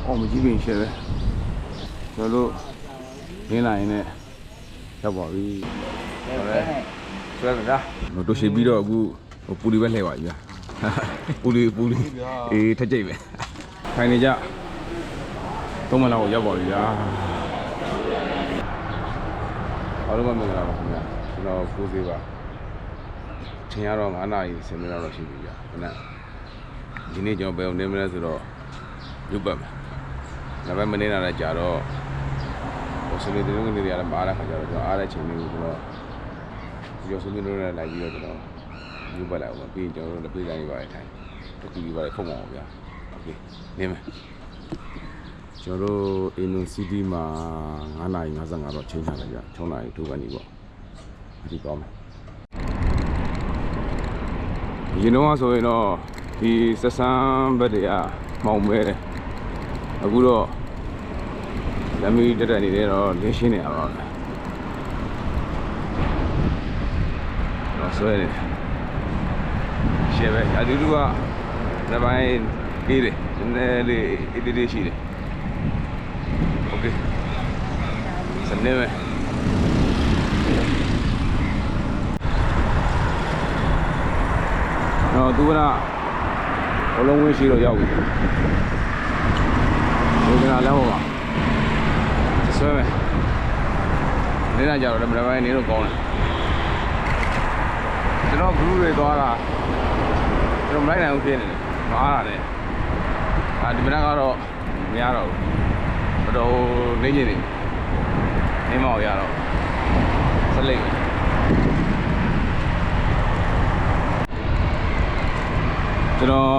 အော်မကြီးပင်ရှယ်ပဲကျွန်တော်တို့ရင်းလာရင်လည်းရောက်ပါပြီဟုတ်တယ်ဆွဲကြတာတို့ရှိပြီးတော့အခုပူလီပဲလှည့်ပါပြီဗျာပူလီအေးထက်ကြိတ်ပဲခိုင်နေကြသုံးမလောက်ကိုရောက်ပါပြီဗျာအားလုံးပဲမင်္ဂလာပါခင်ဗျာကျွန်တော်ကိုသေးပါချိန်ရတော့9နာရီ10မိနစ်လောက်ရှိပြီဗျာခဏဒီနေ့ကျွန်တော်ဘယ်အောင်နေမလဲဆိုတော့ရုပ်ပတ်မှာဒါပေမဲ့မနေလာတဲ့ကြာတော့ဟိုစနေတဲ့နေ့တွေလည်းမအားတဲ့ခါကျတော့ကျွန်တော်အားတဲ့ချိန်လေးကိုကျွန်တော်ဒီလိုစနေလို့လည်းလိုက်ပြီးတော့ကျွန်တော်ရုပ်ပတ်လိုက်အောင်ပြီးရင်ကျွန်တော်တို့လက်ပေးတိုင်းပါရထိုင်တကူကြီးပါဖုံးအောင်ဗျာโอเคနေမယ်ကျွန်တော်တို့အင်နူစီတီမှာ9:55တော့ချိန်ထားတယ်ဗျ6နာရီထိုးကနေပေါ့ဒီကောင်းမယ်ရင်းတော့ဆိုရင်တော့ဒီဆက်ဆန်းဘက်တွေကမောင်မဲတယ်အခုတော့လမ်းမီးတက်နေတယ်တော့လင်းရှင်းနေရပါမယ်တော့ဆွဲနေရှယ်ပဲအတူတူကတပိုင်းပြေးတယ်နည်းနည်းလေးအေးလေးရှိတယ်โอเคစနေမယ်တော့သူကဘလုံးဝင်းရှိတော့ရောက်ပြီဒီကလမ်းပေါ်မှာဆွဲမယ်နေလာကြတော့မရပိုင်းနေတော့ကောင်းတယ်ကျွန်တော်ဘလူးတွေသွားတာကျွန်တော်မလိုက်နိုင်ဘူးဖြစ်နေတယ်မအားတာနဲ့ဒီမနက်ကတော့မရတော့ဘူးတော်နေနေတယ်နေမောက်ရတော့ဆက်လိုက်မယ်ကျွန်တော်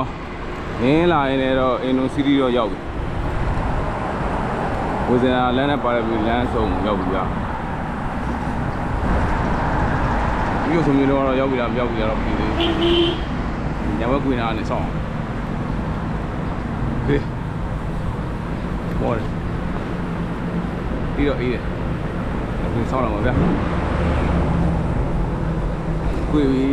ရင်းလာရင်လည်းအင်နူစီတီတော့ရောက်ပြီဝေစင်လမ်းနဲ့ပါရပြီလမ်းဆုံးရောက်ပြီဗျာဒီလိုဆိုမျိုးတော့ရောက်ပြီလားမရောက်ပြီလားတော့ပြီးသေးညဘက်ကွေးနာနဲ့ဆောင်းဟေးဘော်ပြီးတော့အေးတယ်အခုဆောင်းလာပါဗျာကွေးပြီ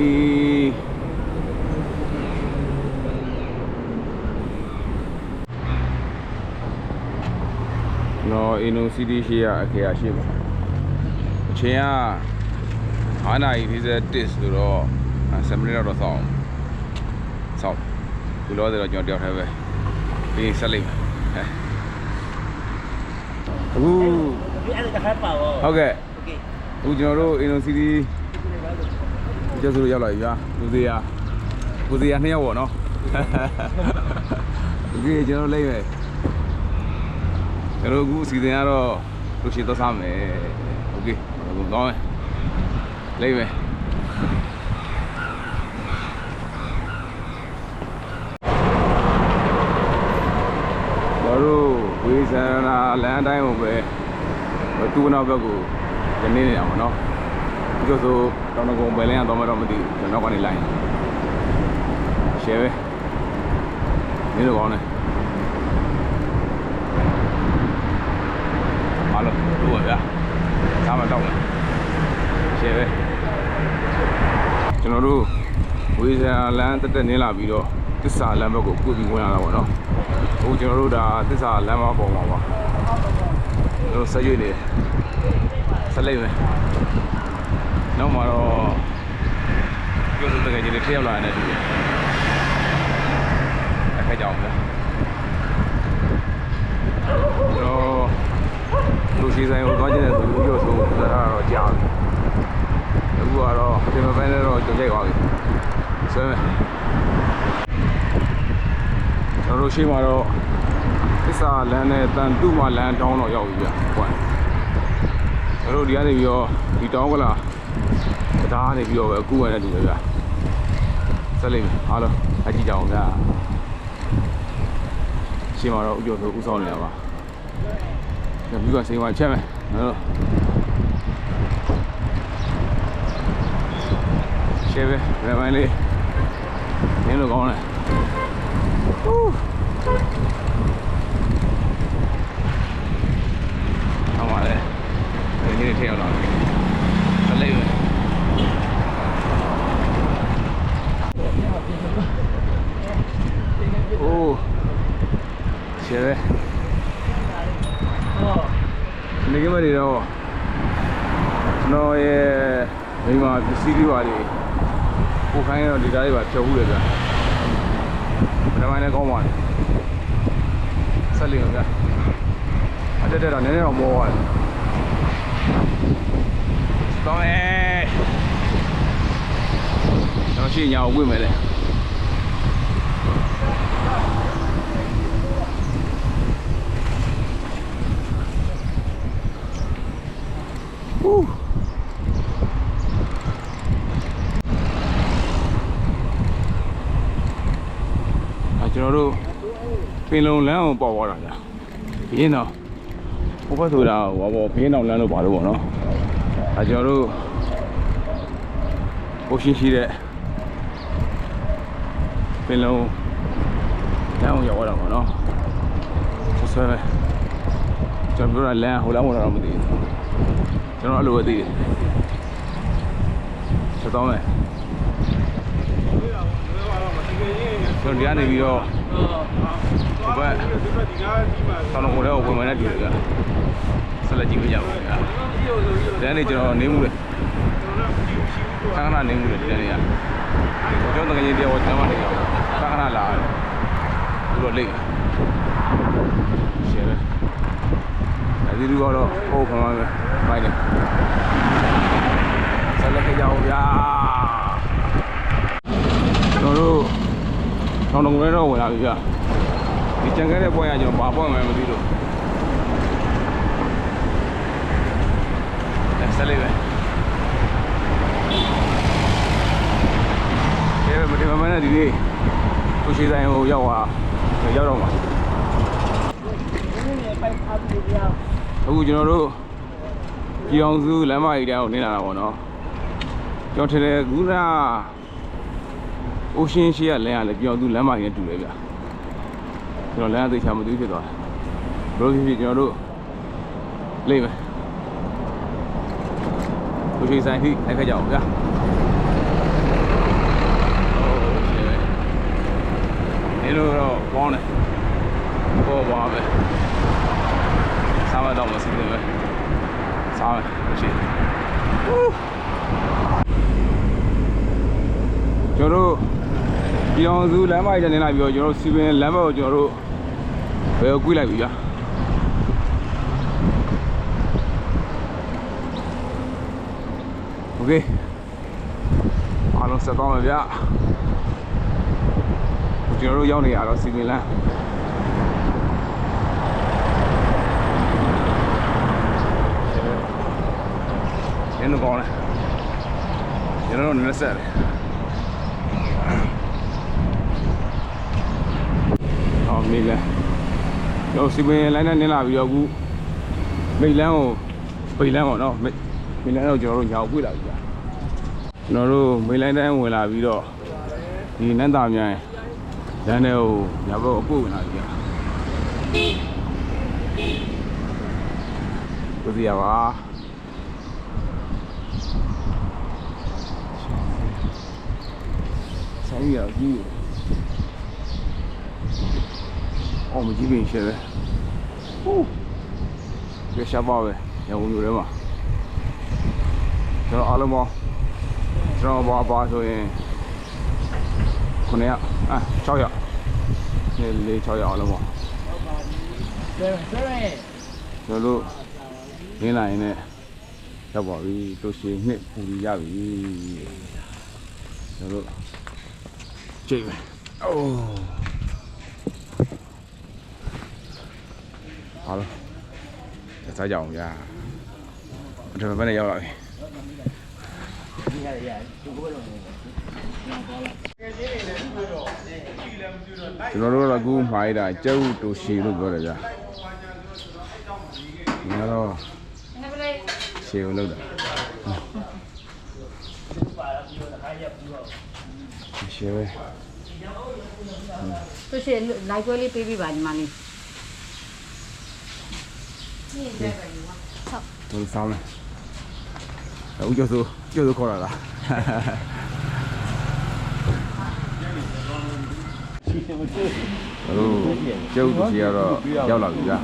နော်အင်နူစီတီရှိရအခေအရှိပါအချိန်က9:41ဆိုတော့7မိနစ်တော့ဆောင်းဒီလိုဆိုတော့ကျွန်တော်တယောက်တည်းပဲပြီးဆက်လိုက်မယ်အခုဟုတ်ကဲ့အခုကျွန်တော်တို့အင်နူစီတီကျဆိုရောက်လာပြီဗျာကိုသေးရ2ယောက်ပေါ့နော်ဒီကျွန်တော်လိုက်မယ်ကျွန်တော်အခုအစီအစဉ်ကတော့လူရှိသွားစားမယ်โอเคအခုကောင်းမယ်လိုက်မယ်တို့ဝေဆန္ဒလမ်းတိုင်းကိုပဲတူနောက်ဘက်ကိုရနေနေအောင်နော်ဒီလိုဆိုတောင်တကုံပဲလင်းရတော့မတော့မသိဘူးကျွန်တော်ကနေလိုက်ရှယ်ပဲနေတော့ကောင်းတယ်အားလုံးတို့ပါဗျာစားမတော့မယ်ရှယ်ပဲကျွန်တော်တို့ဝေဆန္ဒလမ်းတက်နေလာပြီးတော့သစ္စာလမ်းဘက်ကိုကုပြီးဝင်လာတာပေါ့နော်အခုကျွန်တော်တို့ဒါသစ္စာလမ်းမပေါ်မှာပါကျွန်တော်ဆက်ရွေးနေဆက်လိုက်မယ်နောက်မှာတော့ပြောလို့တကယ်ကြီးလေးထည့်ရောက်လာတဲ့တူတယ်အခက်ကြောင်ဗျာတော့လူရှိဆိုင်ကိုသွားကြည့်တဲ့သူပြောဆိုဒါတော့ကြာပြီအခုကတော့ဒီမှာပဲတော့ကြိုက်သွားပြီဆက်မယ်ကျွန်တော်ရှိမှာတော့သစ္စာလမ်းနဲ့တန်တူမလမ်းတောင်းတော့ရောက်ပြီဗျာဟုတ်ကျွန်တော်ဒီကနေပြီးတော့ဒီတောင်းကလာဒါကနေပြီးတော့ပဲအခုဝင်နေတူတယ်ဗျာဆက်လိုက်အားလုံးအကြည့်ကြအောင်ဗျာရှိမှာတော့ဥကျော်ဆိုဥဆောင်နေတာပါဒီကစိမ်းဝိုင်းချက်မယ်နော်ရှယ်ပဲဗမိုင်းလေးနင်းလို့ကောင်းတယ်好嘛嘞，你得听了，很累了。哦，写呗。နေကမတွေတော့ကျွန်တော်ရဲ့မိမပစ္စည်းတွေပါလေပို့ခိုင်းတော့ဒီကားလေးပါဖြုတ်ဘူးလေဗျာဘယ်မှလည်းကောင်းပါနဲ့ဆက်လိမ့်မယ်ဗျာအတက်တက်တော့နည်းနည်းတော့မောသွားတယ်ကောင်းရဲ့တော့ရှင်းညာကိုဝင်မယ်လေကျွန်တော်တို့ပင်လုံလမ်းကိုပေါက်သွားတာဗျာဘင်းတော့ဘုဘဆိုတာဟောဘောဘင်းတော့လမ်းလို့ပါလို့ပေါ့နော်အဲကျွန်တော်တို့ဟိုရှင်းရှိတဲ့ပင်လုံလမ်းကိုရောက်သွားတာပေါ့နော်ဆွဲပဲကျွန်တော်ပြောတာလမ်းဟိုလမ်းဝင်တော့မသိဘူးကျွန်တော်အဲ့လိုပဲသိတယ်ဆက်တော့မယ်ကျွန်တော်ဒီကနေပြီးတော့ဒီဘက်တောင်ပေါ်တော့ဝင်မနေတယ်ကြာဆက်လက်ကြည့်ပြကြပါဦးဗျာဒီနေ့ကျွန်တော်နေမှုလေခဏနေမှုလေဒီနေ့ကကျွန်တော်တကယ်ကြီးတရားဝတ်ချမ်းနေကြခဏလာဘူးတော့လိမ့်ရှယ်ပဲအဲဒီလူကတော့ဟိုခမှပဲမိုင်းနေဆက်လက်ကြကြအောင်ဗျာကျွန်တော်တို့တောင်တော်တော့ဝင်လာပြီဗျာဒီကြံခဲ့တဲ့ပွဲကကျွန်တော်ဘာပွဲမှမသိလို့ဆက်လိုက်ပဲမတင်မနဲ့ဒီနေ့သူရှိတိုင်းဟိုရောက်တော့မှာအခုကျွန်တော်တို့ပြည်အောင်စုလမ်းမကြီးတိုင်းကိုနေလာတာပေါ့နော်ကျွန်တော်ထင်တယ်ခုနအိုရှင်းရှိရလမ်းကလည်းပြောင်းသူလမ်းမကြီးနဲ့တူတယ်ဗျာကျွန်တော်လမ်းအသေးချာမသိဖြစ်သွားတယ်ဘလို့ဖြစ်ကျွန်တော်တို့လိမ့်မယ်သူရှိဆိုင်ထိလိုက်ခဲ့ကြအောင်ဗျာဒီလိုတော့ပေါင်းတယ်ပေါ်ပါပဲစားမတော့မစီးတယ်ပဲစားမယ်ရှိကျွန်တော်တို့ပြည်အောင်စုလမ်းမကြီးနေလိုက်ပြီးတော့ကျွန်တော်တို့စီပင်လမ်းဘက်ကိုကျွန်တော်တို့ဘယ်ကိုကွေးလိုက်ပြီဗျာโอเคအားလုံးဆက်သွားမယ်ဗျာကျွန်တော်တို့ရောက်နေရတော့စီပင်လမ်းရင်းတော့ကောင်းတယ်ကျွန်တော်တို့နည်းဆက်တယ်မိလန်းတော့စီပင်လိုင်းနဲ့နင်းလာပြီးတော့အခုမိလန်းကိုပိတ်လန်းပေါ့နော်မိလန်းတော့ကျွန်တော်တို့ညာကိုပြေးလာပြီကြာကျွန်တော်တို့မိလန်းတိုင်းဝင်လာပြီးတော့ဒီနန်းသားမြိုင်လမ်းထဲကိုညာဘက်အပို့ဝင်လာပြီကြာကိုစီရပါဆိုင်ရကြီးအော်မကြည့်ပြင်ရှယ်ပဲဟိုးကြရှာပါပဲရဝင်လို့ရမှာကျွန်တော်အားလုံးပေါင်းကျွန်တော်ပါဆိုရင်9ရက်6ရက်နေ6ရက်အားလုံးပေါင်းကျွန်တော်တို့ရင်းလာရင်လည်းရောက်ပါပြီတို့ရှိနှစ်ပူရပြီကျွန်တော်တို့ကြည့်မယ်အိုး好了，再讲一下，这边的要了。ကျွန်တော်တို့ကအခုမှားရတာကျုပ်တူရှည်လို့ပြောတယ်ဗျာ။ငါတော့ရှည်လို့လုပ်တာ။ရှည်ပဲ။သူရှည်လိုက်ွဲလေးပေးပြပါညီမလေး။ဟုတ်။ဆောင်းမယ်။ဦးကျော်စိုးခေါ်လာတာ။ ကျုပ်တို့စီကတော့ရောက်လာပြီဗျာ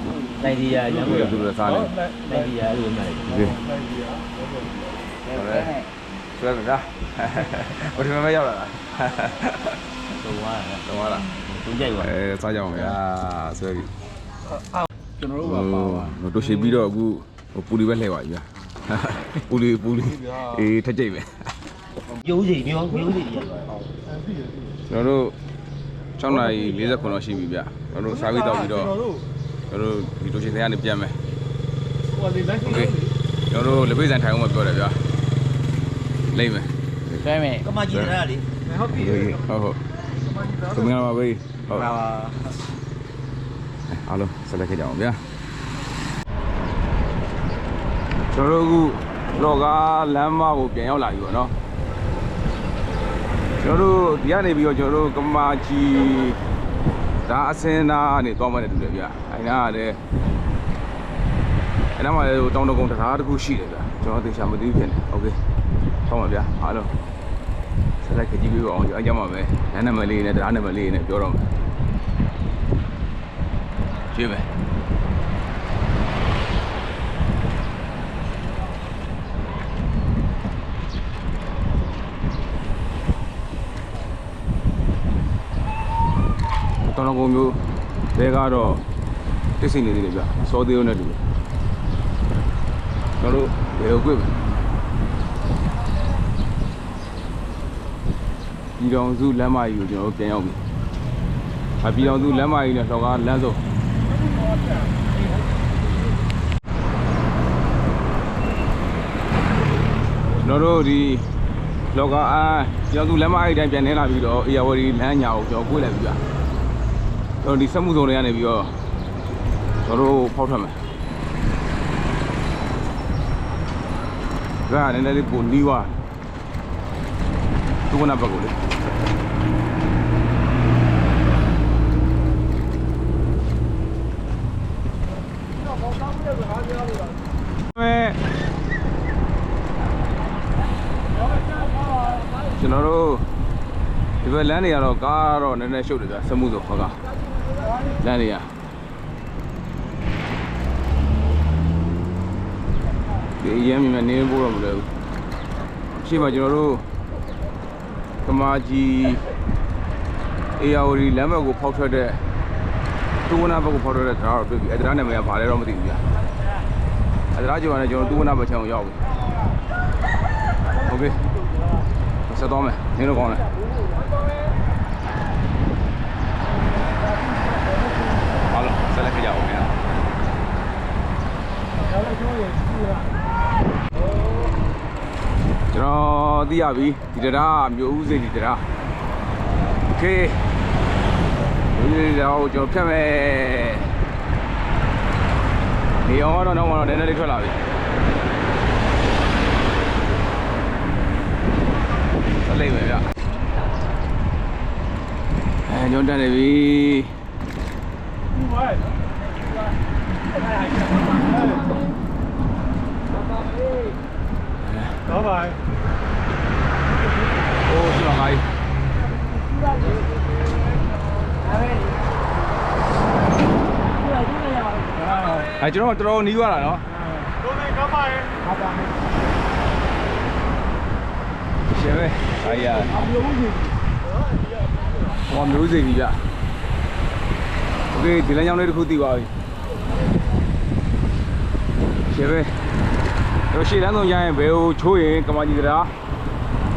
နိုင်ဒီယာရမ်းလို့ သူတို့စားနေ နိုင်ဒီယာလို့မှတ်တယ် ဆွဲမလားဘယ်လိုမှရောက်လာတာ တော့ဟာ တော့လား သူကြိုက်ပါ စားကြအောင်ဗျာဆွဲပြီ ကျွန်တော်တို့ပါပါပါ တို့ရှိပြီးတော့အခုပူလီပဲလှည့်ပါပြီဗျာပူလီအေးထက်ကြိတ်ပဲ ပြုံးစီမျိုးစီရပါ ကျွန်တော်တို့6:49လောက်ရှိပြီဗျကျွန်တော်တို့စားပြီးတော့ပြီးတော့ကျွန်တော်တို့ဒီလိုရှိတဲ့ကနေပြန်မယ် ဟိုဒီလိုက် โอเคကျွန်တော်တို့လက်ပိတ်ဆန်ထိုင်အောင်မပြောတယ်ဗျာလိမ့်မယ် ဆွဲမယ်ကမကြီးရတာလေ ဟုတ်ပြီ ဟုတ်သူမင်္ဂလာပါဘေးဟုတ် ပါပါ အားလုံးဆက်လက်ခဲ့ကြအောင်ဗျာကျွန်တော်တို့အခုလော်ကားလမ်းမကိုပြန်ရောက်လာပြီပေါ့နော်ကျွန်တော်တို့ဒီကနေပြီးတော့ကျွန်တော်တို့ကမာကြီးဒါအစင်းသားကနေသွားမှနေတူတယ်ဗျာအဲနာကလည်းအဲနားမှာလည်းတောင်တကုံတရားတစ်ခုရှိတယ်ဗျာကျွန်တော်သိချာမသိဘူးဖြစ်နေโอเคသွားပါဗျာအားလုံးဆက်လက်ခဲ့ကြည့်ပြီးအောင်အကြောင်းပါပဲလမ်းနံပါတ်လေးနဲ့တရားနံပါတ်လေးနဲ့ပြောတော့မယ်ကြည့်မယ်တောင်ကုန်းမျိုးဘဲကတော့တစ်စိနေသေးတယ်ဗျစောသေးဦးနဲ့တူကျွန်တော်တို့ဘယ်လိုကြွမယ်ပြည်တော်စုလမ်းမကြီးကိုကျွန်တော်တို့ပြန်ရောက်ပြီပြည်တော်စုလမ်းမကြီးနဲ့လောကလမ်းစုံကျွန်တော်တို့ဒီလောကပြည်တော်စုလမ်းမကြီးတိုင်းပြန်နေလာပြီးတော့အေယာဝတီလမ်းညာကိုကျွန်တော်ကိုယ်လိုက်ပြီဗျတော့ဒီစက်မှုစုံတွေကနေပြီးတော့ကျွန်တော်တို့ဖောက်ထွက်မယ်ဒါကလည်းနည်းနည်းလေးပုံနီးွားသူကနာဘက်ကိုလေကျွန်တော်တို့ဒီဘက်လမ်းတွေကတော့ကားတော့နည်းနည်းရှုပ်တယ်ဗျစက်မှုစုံခေါ်ကားလမ်းတွေကဒီရမ်းမြင်နေဖို့တော့မလွယ်ဘူးရှေ့မှာကျွန်တော်တို့ကမာကြီးအေယာဝတီလမ်းဘက်ကိုဖောက်ထွက်တဲ့တူဝနာဘက်ကိုဖောက်ထွက်တဲ့တရားတော့တွေ့ပြီအဲတရားနာမည်ကဘာလဲတော့မသိဘူးဗျာအဲတရားကျော်ကနေကျွန်တော်တူဝနာဘက်ချောင်းရောက်ပြီโอเคဆက်တော့မယ်နင်းတော့ကောင်းတယ်ဆက်လက်ကြအောင်ဗျာကျွန်တော်သိရပြီဒီတရားမျိုးဦးစိတ်ဒီတရားโอเคဒီတော့ကျွန်တော်ဖြတ်မယ်နေအောင်တော့နည်းနည်းလေးထွက်လာပြီဆက်လိုက်မယ်ဗျညွန်တက်နေပြီBye bye. Oh, xin lỗi. Chúng nó trâu níu ra nó. Bye bye. Xem đây. Ai à. Còn miếu gì vậy? Ok, thì là nhau đây khu tì vào. Xem đây. Rồi xí lắm thôi nha, béo chui cái mà gì đó,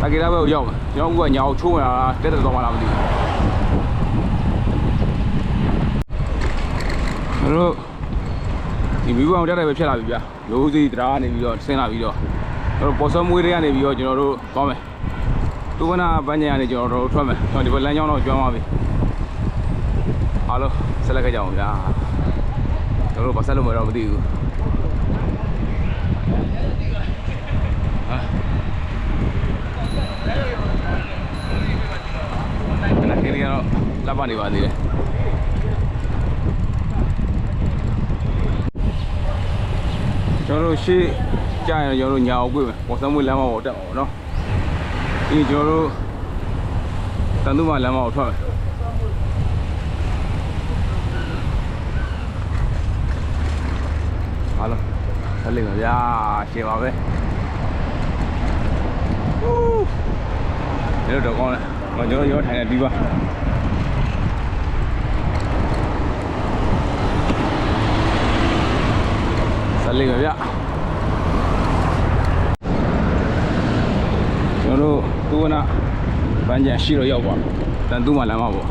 ta kia đó béo dầu, nó cũng gọi nhau chui là tết rồi mà làm gì, rồi thì ví dụ ông chắc là béo chơi là gì vậy, béo gì đó này bây giờ xem là bây giờ, rồi bỏ sớm muối này bây giờ cho nó có mày, tôi vẫn là bán nhà này cho nó thôi mày, cho thì vẫn lấy nhau nó cho mà vì, alo, sẽ là cái dầu ya, rồi bỏ sớm luôn mà đâu mà đi. Cái này nó lắp vào đi vào gì đấy. Cho nó xí chai là cho nó nhào quên mà, một sáu mươi lăm màu trận nó. Đi cho nó tận tu mà lăm màu thôi. ဆက်လိမ့်မယ်ဗျာရှင်းပါပဲဒီတော့ကောင်းတယ်ကျွန်တော်ရောထိုင်နေပြီးပါဆက်လိမ့်မယ်ဗျကျွန်တော်တို့သူကနာပန်းချန်ရှိတော့ရောက်ပါတန်သူ့မှာလမ်းမပေါ့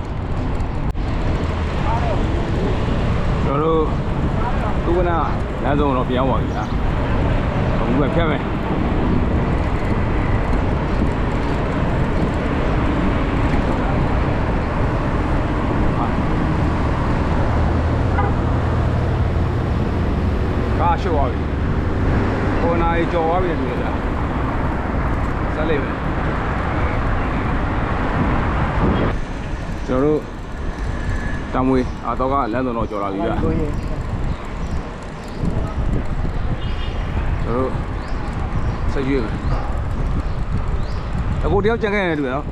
ကျွန်တော်တို့သူကနာလမ်းဆုံးတော့ပြောင်းပါပြီဗျာအခုပဲဖြတ်မယ်ကားရှိုးသွားပြီကိုနာရီကြော်သွားပြီတူတယ်ဗျာဆက်လိုက်မယ်ကျွန်တော်တို့တံမွေတော့ကလမ်းစုံတော့ကြော်လာပြီဗျာကျွန်တော်တို့ဆက်ရွေးမယ်အခုတယောက်ကြံခဲ့နေတယ်တူတယ်နော်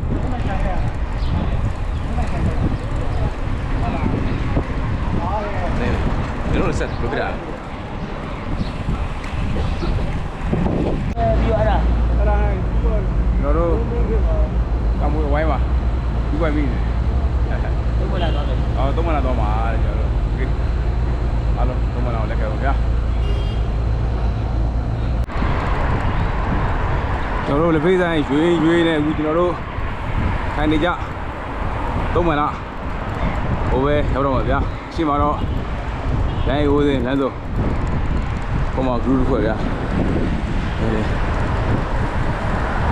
ကျွန်တော်ဆက်လုပ်ပြတာပြီးရတာကျွန်တော်တို့တံမွေဝိုင်းပါပြီးပါပြီဘယ်လာတော့လဲသုံးမလာတော့မှာကျွန်တော်တို့โอเคအားလုံးသုံးမလာအောင်လက်ခံပါဗျာကျွန်တော်တို့လက်ဖေးဆိုင်ရွေးနေအခုကျွန်တော်တို့ထိုင်နေကြသုံးမလာဟိုပဲရောက်တော့မှာဗျာရှင်းမှာတော့လမ်းရိုးစင်းလမ်းစုံပုံမှာ group တစ်ခွက်ဗျာ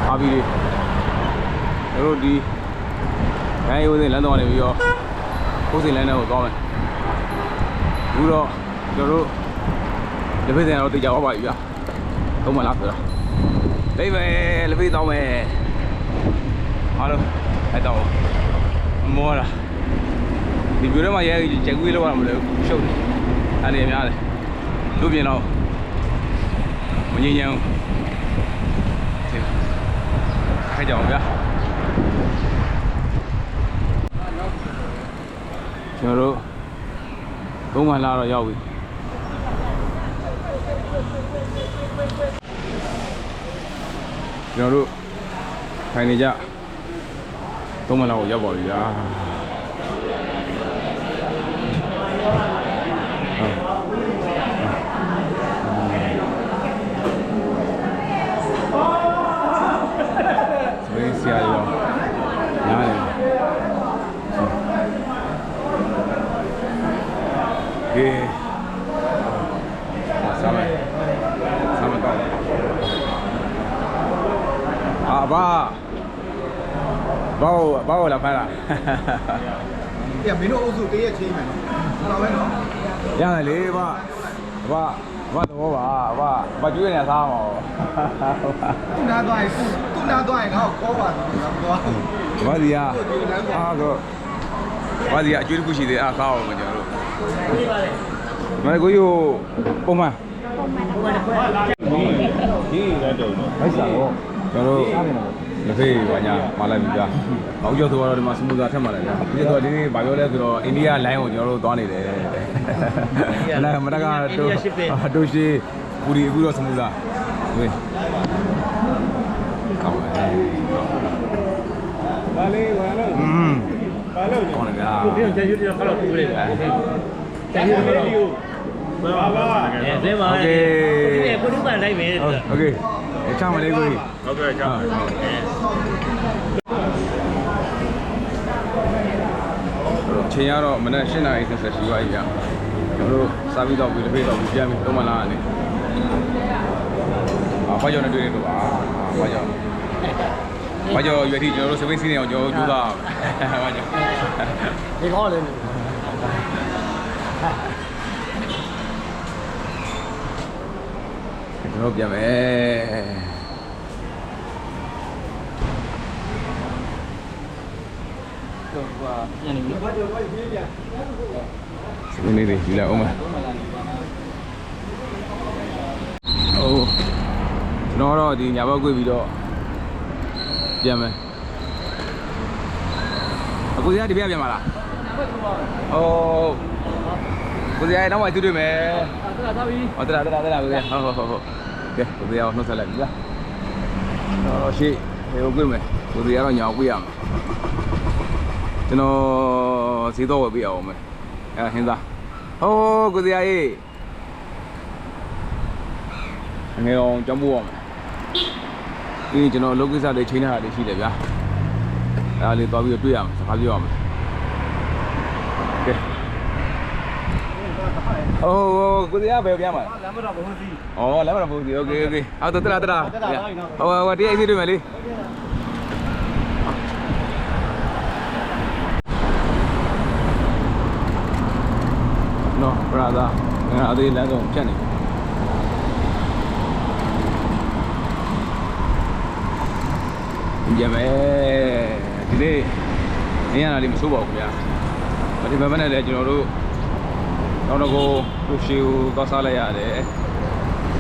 အားပြီးလေးကျွန်တော်တို့ဒီလမ်းရိုးစင်းလမ်းတော်နေပြီးတော့ကိုယ်စင်လမ်းထဲကိုသွားမယ်အခုတော့ကျွန်တော်တို့လက်ဖေးဆိုင်တော့တိတ်ကြပါပါပြီဗျာသုံးမလားဆိုတာလိမ့်မယ်လက်ဖေးတောင်းမယ်အားလုံးအဲ့တော့မောတာဒီပြိုထဲမှာရဲကြက်ကွေးလောက်ရမလို့ရှုပ်တယ်အဲ့ဒီများတယ်လူပြင်တော့မငြင်းညံခိုင်းကြအောင်ဗျာကျွန်တော်တို့သုံးမှလာတော့ရောက်ပြီကျွန်တော်တို့ထိုင်နေကြသုံးမှလာကိုရောက်ပါပြီဗျာဆရာရောနားလေဟေးဆမ်းတော့ဘာလာဖမ်းလားပြမင်းတို့အုပ်စုတရက်ချင်းမယ်နော်ဟုတ်လားပဲနော်ရတယ်လေဘာတော့ဘာကျွေးနေစားမှာသူနာသွားရင်ငါ့ကိုခေါ်ပါတော့ငါသွားဘာစီယာတော့ဘာစီယာအကျွေးတစ်ခုရှိသေးအားစားအောင်မကျွန်တော်တို့မကိုယူပုံမှန်ဒီလည်းတုံတော့ဟုတ်စားတော့ကျွန်တော်တို့လက်ဖေးဘာညာမလိုက်ပြီဗျာအောက်ကျော်ဆိုတော့ဒီမှာစမူသာထက်မှလာဗျာဒီတော့ဒီနေ့ဘာပြောလဲဆိုတော့အိန္ဒိယလိုင်းကိုကျွန်တော်တို့သွားနေတယ်နာမတကတို့ရှိပူရီအခုတော့စမူသာဝေးကောင်းပါဘာလေးဘာလို့ဘာလို့ကောင်းတယ်ဗျာဒီကျန်ယူတော့ခလောက်ပြလိုက်ပါကျန်ယူလေးကိုဘာအဲမှာโอเคကိုတို့ကလိုက်မယ်โอเคချမ်းမလေးကိုဟုတ်ကဲ့ချမ်းချိန်ရတော့မနက်8:30ရှိပါပြီဗျာကျွန်တော်တို့စားပြီးတော့ပြီးတစ်ဖေးတော့ပြီးပြန်ပြီးသုံးမလားနေဘာကြောင့်လဲတွေ့နေတော့ပါဘာကြောင့်ရွေးထိကျွန်တော်တို့စပိတ်စီးနေအောင်ကျွန်တော်တို့ကြိုးစားဘာကြောင့်ဒီကောလေကျွန်တော်ပြန်မယ်တော့ပြန်နေပြီစပိတ်နေတယ်ယူလိုက်အောင်မဟုတ်ကျွန်တော်တော့ဒီညာဘက်ကွေ့ပြီးတော့ပြန်မယ်အခုစရဒီပြပြန်ပါလားဟုတ် ကိုစီရဲ့နောက်မှတွေ့တွေ့မယ် ဟုတ်ကဲ့သွားပြီ ဟောတလားကိုစီဟုတ်ကဲကိုစီအောင်နှုတ်ဆက်လိုက်ပြီလားတော့ရှေ့ဟိုတွေ့မယ်ကိုစီကတော့ညာကိုပြရမယ်ကျွန်တော်ဈေးတော့ဝယ်ပြရအောင်မယ်အဲဟင်းသားဟိုးကိုစီရဲ့ငယ်အောင်ကြောင်းပို့ရမယ်ပြီးကျွန်တော်လုပ်ကိစ္စတွေချိန်ထားတာတွေရှိတယ်ဗျာအဲဒါလေးသွားပြီးတွေ့ရမယ်စကားပြောရမယ်ကဲโอ้ကိုစီကဘယ်ပြန်မှာ လမ်းမတော်ဘုံစီ ဩလမ်းမတော်ဘူးစီโอเคအော်တလားဟိုတရားအစီတွေ့မယ်လေနော်ဘရာသာငါအသေးလမ်းဆုံးဖြတ်နေကြမယ်ဒီနေ့နေရတာလေးမဆိုးပါဘူးခင်ဗျာဒီဘက်နဲ့လည်းကျွန်တော်တို့တော့ကိုရှီကိုသွားစားလိုက်ရတယ်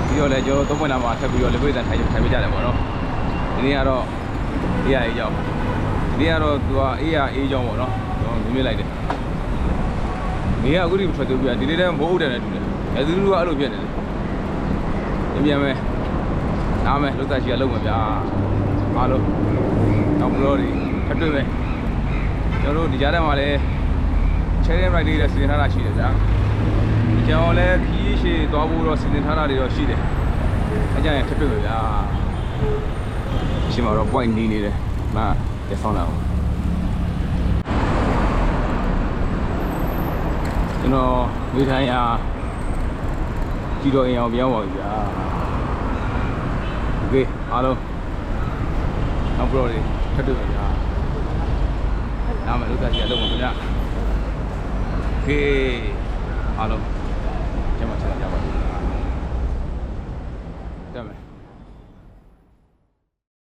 ပြီးတော့လည်းကျွန်တော်သုံးပွင့်လာမှာဆက်ပြီးတော့လေပိတ်တန်ထိုင်ပြကြတယ်ပေါ့နော်ဒီနေ့ကတော့အေးရအေးကြောင်းဒီနေ့ကတော့သူကအေးရအေးကြောင်းပေါ့နော်ကျွန်တော်မြင်လိုက်တယ်နေကအခုဒီထွက်သူပြဒီနေ့လည်းမိုးဥတယ်နဲ့တူတယ်အဲသူတို့ကအဲ့လိုဖြစ်နေတယ်ပြန်မယ်နားမယ်လုတ်သက်ရှိကလုံမယ်ဗျာအားလုံးနောက်ဘလို့ဒီထပ်တွေ့မယ်ကျွန်တော်တို့ဒီကြားထဲမှာလည်း Cherry Ride လေးလည်းစီစဉ်ထားတာရှိတယ်ဗျာကျွန်တော်လည်းခီးရှည်သွားဖို့တော့စီစဉ်ထားတာတွေတော့ရှိတယ်အကြရင်ထပ်တွေ့မယ်ဗျာရှိမှာတော့ point နေနေတယ်မရဆောင်လာအောင်ကျွန်တော်ဝေးထိုင်းရာကြည့်တော့အင်အောင်ပြောင်းပါပြီဗျာโอเคအားလုံးနောက်ဘလို့တွေထပ်တွေ့မယ်ဗျာနားမယ်လို့သက်ရှိရလုံးပါခင်ဗျာโอเคအားလုံးကျမချက်ကြပါဦးတက်မယ်